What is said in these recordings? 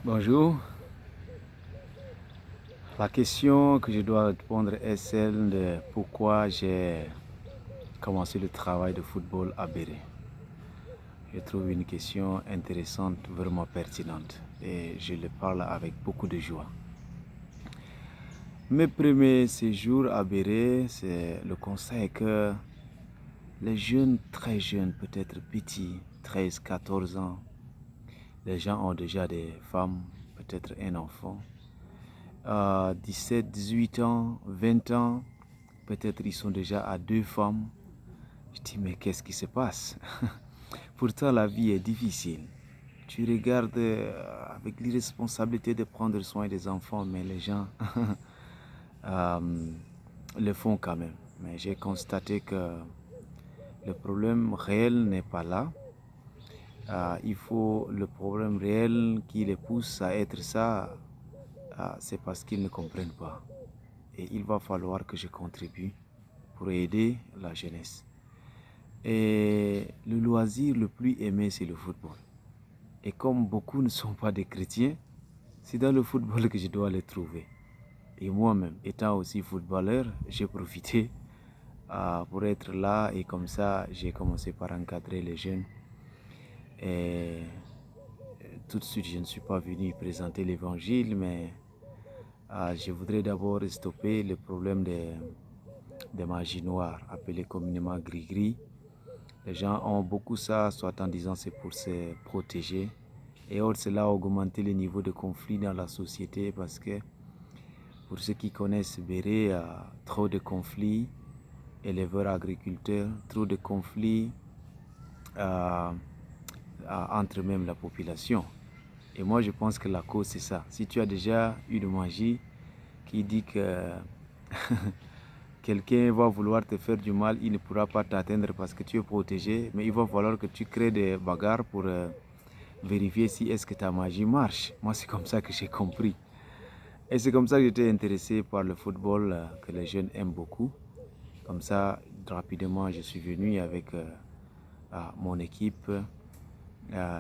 Bonjour. La question que je dois répondre est celle de pourquoi j'ai commencé le travail de football à Béret. Je trouve une question intéressante, vraiment pertinente et je le parle avec beaucoup de joie. Mes premiers séjours à Béret, c'est le constat est que les jeunes, très jeunes, peut-être petits, 13, 14 ans, les gens ont déjà des femmes, peut-être un enfant. 17, 18 ans, 20 ans, peut-être ils sont déjà à 2 femmes. Je dis, mais qu'est-ce qui se passe? Pourtant, la vie est difficile. Tu regardes avec l'irresponsabilité de prendre soin des enfants, mais les gens le font quand même. Mais j'ai constaté que le problème réel n'est pas là. Le problème réel qui les pousse à être ça, c'est parce qu'ils ne comprennent pas. Et il va falloir que je contribue pour aider la jeunesse. Et le loisir le plus aimé, c'est le football. Et comme beaucoup ne sont pas des chrétiens, c'est dans le football que je dois les trouver. Et moi-même, étant aussi footballeur, j'ai profité pour être là et comme ça, j'ai commencé par encadrer les jeunes. Et tout de suite, je ne suis pas venu présenter l'évangile, mais je voudrais d'abord stopper le problème des magies noires, appelées communément gris-gris. Les gens ont beaucoup ça, soit en disant c'est pour se protéger. Et or, cela a augmenté le niveau de conflit dans la société parce que pour ceux qui connaissent Béret, il y a trop de conflits, éleveurs-agriculteurs, trop de conflits entre même la population. Et moi, je pense que la cause, c'est ça. Si tu as déjà une magie qui dit que quelqu'un va vouloir te faire du mal, il ne pourra pas t'atteindre parce que tu es protégé, mais il va falloir que tu crées des bagarres pour vérifier si est-ce que ta magie marche. Moi, c'est comme ça que j'ai compris. Et c'est comme ça que j'étais intéressé par le football que les jeunes aiment beaucoup. Comme ça, rapidement, je suis venu avec mon équipe,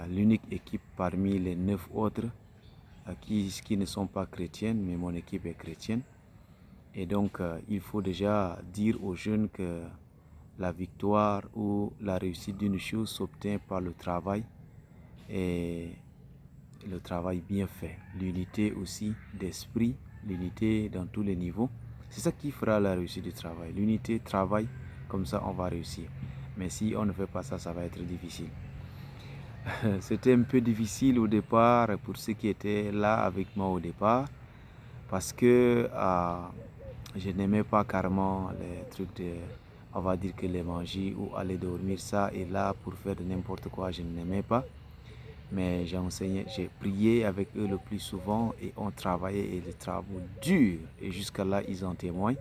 l'unique équipe parmi les 9 autres qui ne sont pas chrétiennes, mais mon équipe est chrétienne. Et donc, il faut déjà dire aux jeunes que la victoire ou la réussite d'une chose s'obtient par le travail et le travail bien fait. L'unité aussi d'esprit, l'unité dans tous les niveaux. C'est ça qui fera la réussite du travail. L'unité, travail, comme ça on va réussir. Mais si on ne fait pas ça, ça va être difficile. C'était un peu difficile au départ pour ceux qui étaient là avec moi au départ parce que je n'aimais pas carrément les trucs de, on va dire que les manger ou aller dormir, ça et là pour faire de n'importe quoi, je n'aimais pas. Mais j'ai enseigné, j'ai prié avec eux le plus souvent et on travaillait et les travaux durs et jusqu'à là ils en témoignent.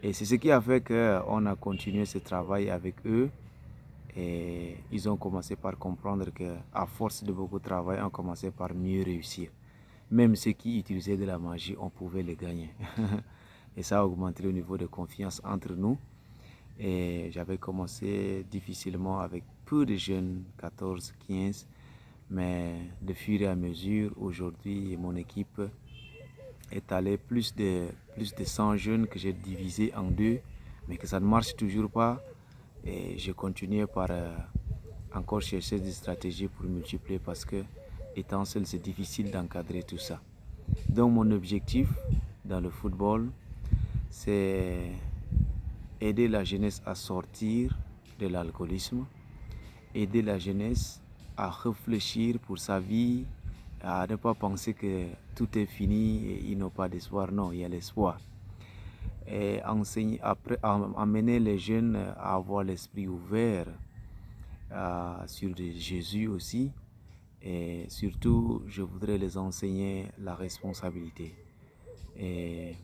Et c'est ce qui a fait qu'on a continué ce travail avec eux et ils ont commencé par comprendre qu'à force de beaucoup travailler, on commençait par mieux réussir. Même ceux qui utilisaient de la magie, on pouvait les gagner. Et ça a augmenté le niveau de confiance entre nous. Et j'avais commencé difficilement avec peu de jeunes, 14, 15. Mais de fur et à mesure, aujourd'hui, mon équipe est allée plus de 100 jeunes que j'ai divisé en deux, mais que ça ne marche toujours pas. Et je continue par encore chercher des stratégies pour multiplier parce que étant seul, c'est difficile d'encadrer tout ça. Donc mon objectif dans le football, c'est aider la jeunesse à sortir de l'alcoolisme, aider la jeunesse à réfléchir pour sa vie, à ne pas penser que tout est fini et ils n'ont pas d'espoir. Non, il y a l'espoir. Et enseigner, après, amener les jeunes à avoir l'esprit ouvert sur Jésus aussi. Et surtout, je voudrais les enseigner la responsabilité. Et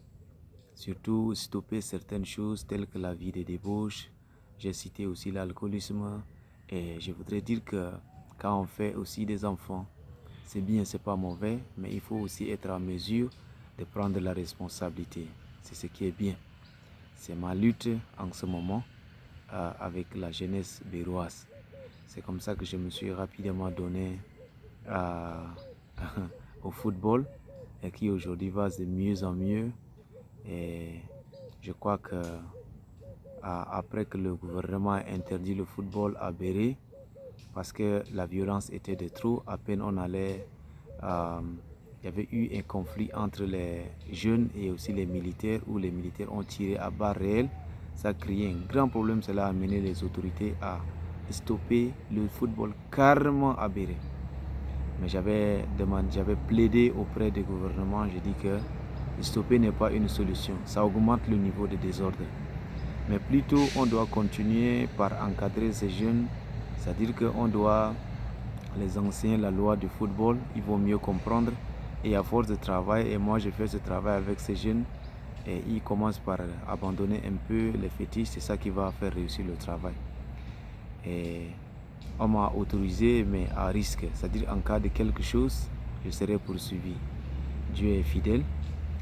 surtout, stopper certaines choses telles que la vie de débauche. J'ai cité aussi l'alcoolisme. Et je voudrais dire que quand on fait aussi des enfants, c'est bien, c'est pas mauvais, mais il faut aussi être en mesure de prendre la responsabilité. C'est ce qui est bien. C'est ma lutte en ce moment avec la jeunesse béroise. C'est comme ça que je me suis rapidement donné au football et qui aujourd'hui va de mieux en mieux. Et je crois que après que le gouvernement a interdit le football à Béré, parce que la violence était de trop, à peine on allait, il y avait eu un conflit entre les jeunes et aussi les militaires, où les militaires ont tiré à balles réelles. Ça a créé un grand problème, cela a amené les autorités à stopper le football carrément à Béré. Mais j'avais plaidé auprès du gouvernement, j'ai dit que stopper n'est pas une solution, ça augmente le niveau de désordre. Mais plutôt, on doit continuer par encadrer ces jeunes, c'est-à-dire qu'on doit les enseigner la loi du football, ils vont mieux comprendre. Et à force de travail, et moi je fais ce travail avec ces jeunes, et ils commencent par abandonner un peu les fétiches, c'est ça qui va faire réussir le travail. Et on m'a autorisé, mais à risque, c'est-à-dire en cas de quelque chose, je serai poursuivi. Dieu est fidèle,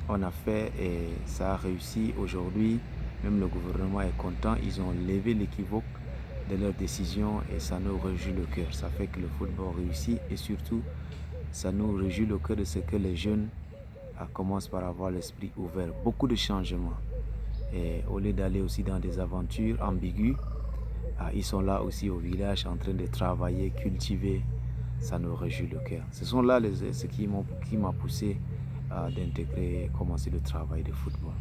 on a fait et ça a réussi aujourd'hui. Même le gouvernement est content, ils ont levé l'équivoque de leur décision et ça nous réjouit le cœur. Ça fait que le football réussit et surtout, ça nous réjouit le cœur de ce que les jeunes commencent par avoir l'esprit ouvert. Beaucoup de changements. Et au lieu d'aller aussi dans des aventures ambiguës, ils sont là aussi au village en train de travailler, cultiver. Ça nous réjouit le cœur. Ce sont là ce qui m'a poussé d'intégrer, commencer le travail de football.